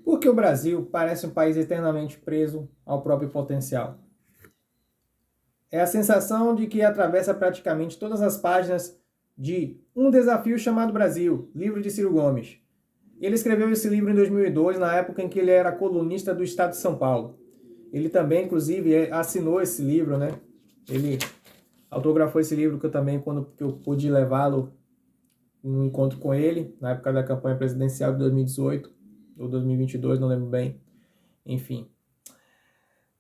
Porque o Brasil parece um país eternamente preso ao próprio potencial. É a sensação de que atravessa praticamente todas as páginas de Um Desafio Chamado Brasil, livro de Ciro Gomes. Ele escreveu esse livro em 2002, na época em que ele era colunista do Estado de São Paulo. Ele também, inclusive, assinou esse livro, né? Ele autografou esse livro que eu também, quando eu pude levá-lo em um encontro com ele, na época da campanha presidencial de 2018 ou 2022, não lembro bem. Enfim.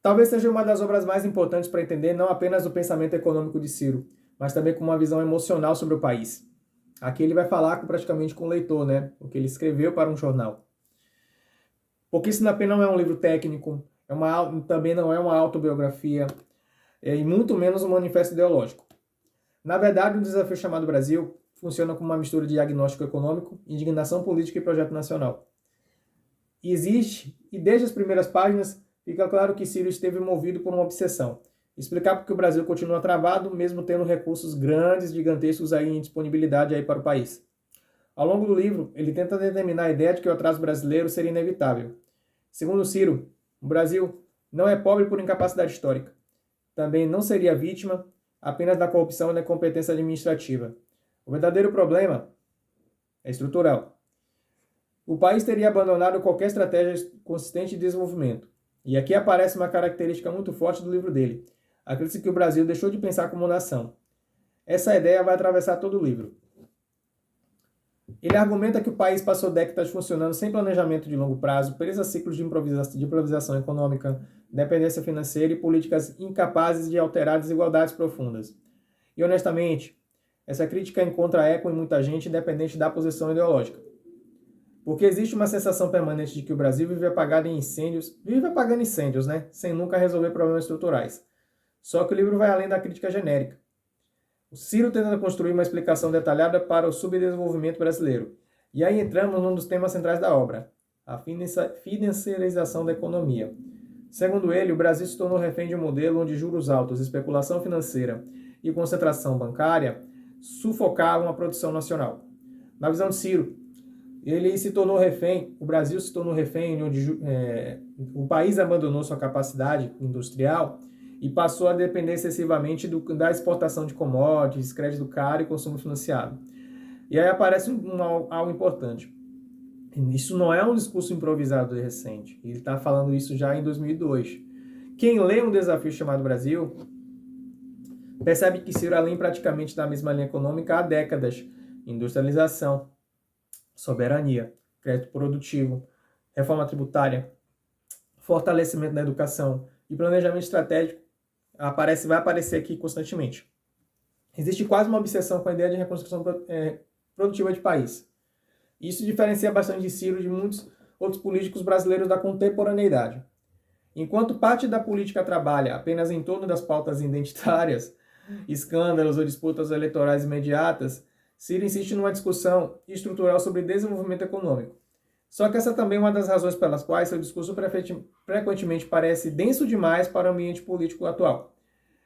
Talvez seja uma das obras mais importantes para entender não apenas o pensamento econômico de Ciro, mas também com uma visão emocional sobre o país. Aqui ele vai falar praticamente com o leitor, né? O que ele escreveu para um jornal. Porque isso também não é um livro técnico, também não é uma autobiografia, e muito menos um manifesto ideológico. Na verdade, o Desafio Chamado Brasil funciona como uma mistura de diagnóstico econômico, indignação política e projeto nacional. E desde as primeiras páginas, fica claro que Ciro esteve movido por uma obsessão. Explicar porque o Brasil continua travado, mesmo tendo recursos grandes, gigantescos aí em disponibilidade aí para o país. Ao longo do livro, ele tenta determinar a ideia de que o atraso brasileiro seria inevitável. Segundo Ciro, o Brasil não é pobre por incapacidade histórica. Também não seria vítima apenas da corrupção e da incompetência administrativa. O verdadeiro problema é estrutural. O país teria abandonado qualquer estratégia consistente de desenvolvimento. E aqui aparece uma característica muito forte do livro dele. Acredita que o Brasil deixou de pensar como nação. Essa ideia vai atravessar todo o livro. Ele argumenta que o país passou décadas funcionando sem planejamento de longo prazo, preso a ciclos de improvisação econômica, dependência financeira e políticas incapazes de alterar desigualdades profundas. E, honestamente, essa crítica encontra eco em muita gente, independente da posição ideológica. Porque existe uma sensação permanente de que o Brasil vive apagando incêndios, né? Sem nunca resolver problemas estruturais. Só que o livro vai além da crítica genérica. O Ciro tenta construir uma explicação detalhada para o subdesenvolvimento brasileiro. E aí entramos num dos temas centrais da obra, a financiarização da economia. Segundo ele, o Brasil se tornou refém de um modelo onde juros altos, especulação financeira e concentração bancária sufocavam a produção nacional. Na visão de Ciro, o Brasil se tornou refém onde o país abandonou sua capacidade industrial e passou a depender excessivamente da exportação de commodities, crédito caro e consumo financiado. E aí aparece algo importante. Isso não é um discurso improvisado e recente. Ele está falando isso já em 2002. Quem lê Um Desafio Chamado Brasil percebe que Ciro além praticamente da mesma linha econômica há décadas. Industrialização, soberania, crédito produtivo, reforma tributária, fortalecimento da educação e planejamento estratégico vai aparecer aqui constantemente. Existe quase uma obsessão com a ideia de reconstrução produtiva de país. Isso diferencia bastante de Ciro de muitos outros políticos brasileiros da contemporaneidade. Enquanto parte da política trabalha apenas em torno das pautas identitárias, escândalos ou disputas eleitorais imediatas, Ciro insiste numa discussão estrutural sobre desenvolvimento econômico. Só que essa também é uma das razões pelas quais seu discurso frequentemente parece denso demais para o ambiente político atual.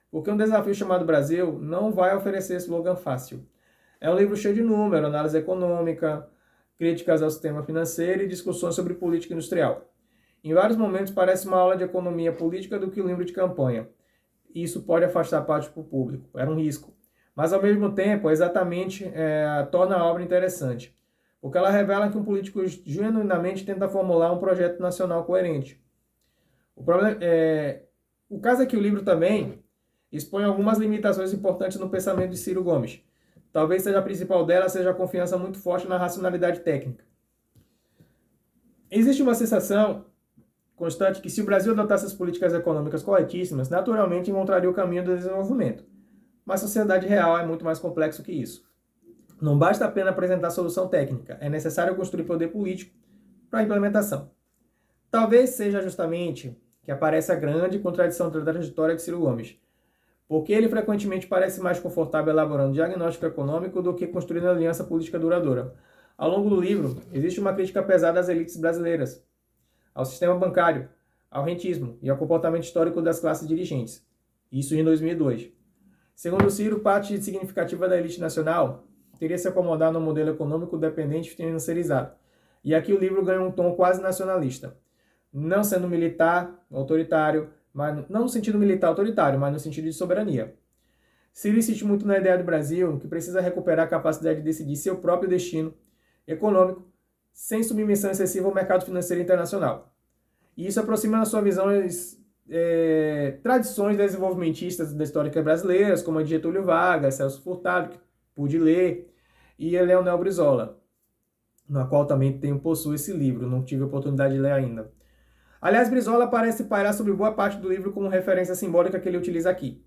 Porque Um Desafio Chamado Brasil não vai oferecer slogan fácil. É um livro cheio de números, análise econômica, críticas ao sistema financeiro e discussões sobre política industrial. Em vários momentos parece uma aula de economia política do que um livro de campanha. E isso pode afastar parte do público. Era um risco. Mas, ao mesmo tempo, torna a obra interessante. Porque ela revela que um político genuinamente tenta formular um projeto nacional coerente. O caso é que o livro também expõe algumas limitações importantes no pensamento de Ciro Gomes. Talvez a principal delas seja a confiança muito forte na racionalidade técnica. Existe uma sensação constante que se o Brasil adotasse as políticas econômicas corretíssimas, naturalmente encontraria o caminho do desenvolvimento. Mas a sociedade real é muito mais complexo que isso. Não basta apenas apresentar solução técnica, é necessário construir poder político para a implementação. Talvez seja justamente que aparece a grande contradição da trajetória de Ciro Gomes, porque ele frequentemente parece mais confortável elaborando diagnóstico econômico do que construindo aliança política duradoura. Ao longo do livro, existe uma crítica pesada às elites brasileiras, ao sistema bancário, ao rentismo e ao comportamento histórico das classes dirigentes. Isso em 2002. Segundo Ciro, parte significativa da elite nacional teria se acomodado no modelo econômico dependente e financiarizado. E aqui o livro ganha um tom quase nacionalista, não sendo militar, autoritário, mas não no sentido militar autoritário, mas no sentido de soberania. Ciro insiste muito na ideia do Brasil, que precisa recuperar a capacidade de decidir seu próprio destino econômico, sem submissão excessiva ao mercado financeiro internacional. E isso aproxima na sua visão tradições desenvolvimentistas da história brasileiras, como a de Getúlio Vargas, Celso Furtado, que pude ler, e a Leonel Brizola, na qual também possuo esse livro, não tive a oportunidade de ler ainda. Aliás, Brizola parece pairar sobre boa parte do livro como referência simbólica que ele utiliza aqui.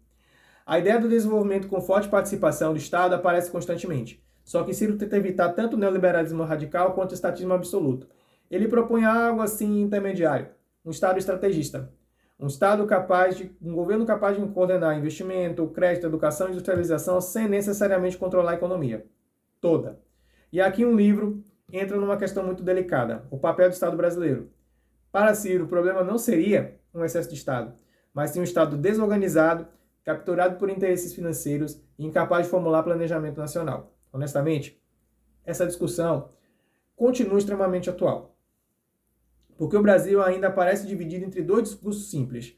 A ideia do desenvolvimento com forte participação do Estado aparece constantemente, só que Ciro tenta evitar tanto o neoliberalismo radical quanto o estatismo absoluto. Ele propõe algo assim intermediário, um Estado estrategista, um governo capaz de coordenar investimento, crédito, educação e industrialização sem necessariamente controlar a economia toda. E aqui um livro entra numa questão muito delicada, o papel do Estado brasileiro. Para Ciro, o problema não seria um excesso de Estado, mas sim um Estado desorganizado, capturado por interesses financeiros e incapaz de formular planejamento nacional. Honestamente, essa discussão continua extremamente atual, porque o Brasil ainda parece dividido entre dois discursos simples.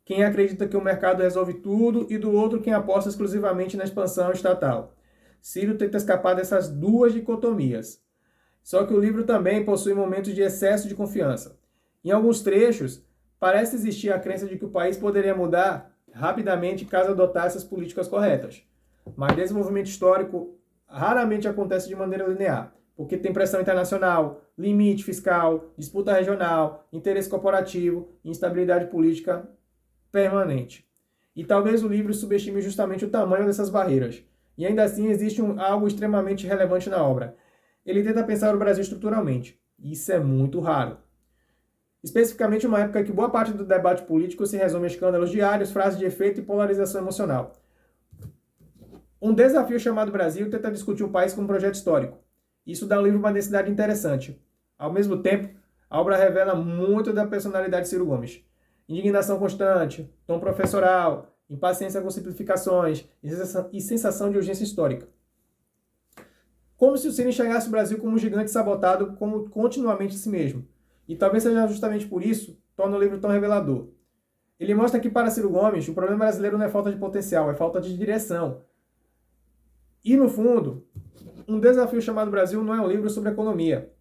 Quem acredita que o mercado resolve tudo e do outro quem aposta exclusivamente na expansão estatal. Ciro tenta escapar dessas duas dicotomias. Só que o livro também possui momentos de excesso de confiança. Em alguns trechos, parece existir a crença de que o país poderia mudar rapidamente caso adotasse as políticas corretas. Mas desenvolvimento histórico raramente acontece de maneira linear, porque tem pressão internacional, limite fiscal, disputa regional, interesse corporativo e instabilidade política permanente. E talvez o livro subestime justamente o tamanho dessas barreiras. E ainda assim existe algo extremamente relevante na obra. Ele tenta pensar o Brasil estruturalmente. Isso é muito raro. Especificamente uma época que boa parte do debate político se resume a escândalos diários, frases de efeito e polarização emocional. Um desafio chamado Brasil tenta discutir o país como um projeto histórico. Isso dá ao livro uma densidade interessante. Ao mesmo tempo, a obra revela muito da personalidade de Ciro Gomes. Indignação constante, tom professoral, impaciência com simplificações e sensação de urgência histórica. Como se o Ciro enxergasse o Brasil como um gigante sabotado continuamente a si mesmo. E talvez seja justamente por isso torna o livro tão revelador. Ele mostra que para Ciro Gomes, o problema brasileiro não é falta de potencial, é falta de direção. E no fundo, um desafio chamado Brasil não é um livro sobre economia.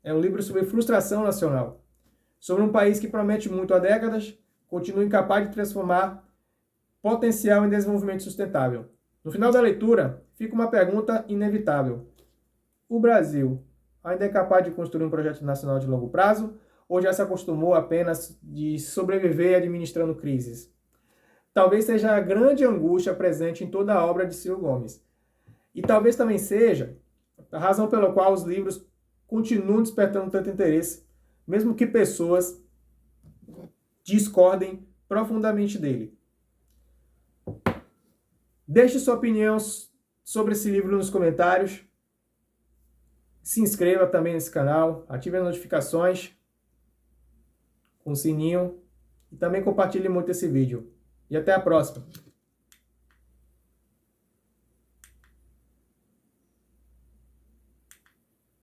É um livro sobre frustração nacional. Sobre um país que promete muito há décadas, continua incapaz de transformar potencial em desenvolvimento sustentável. No final da leitura, fica uma pergunta inevitável. O Brasil ainda é capaz de construir um projeto nacional de longo prazo ou já se acostumou apenas de sobreviver administrando crises? Talvez seja a grande angústia presente em toda a obra de Ciro Gomes. E talvez também seja a razão pela qual os livros continuam despertando tanto interesse, mesmo que pessoas discordem profundamente dele. Deixe sua opinião sobre esse livro nos comentários. Se inscreva também nesse canal, ative as notificações com o sininho e também compartilhe muito esse vídeo. E até a próxima!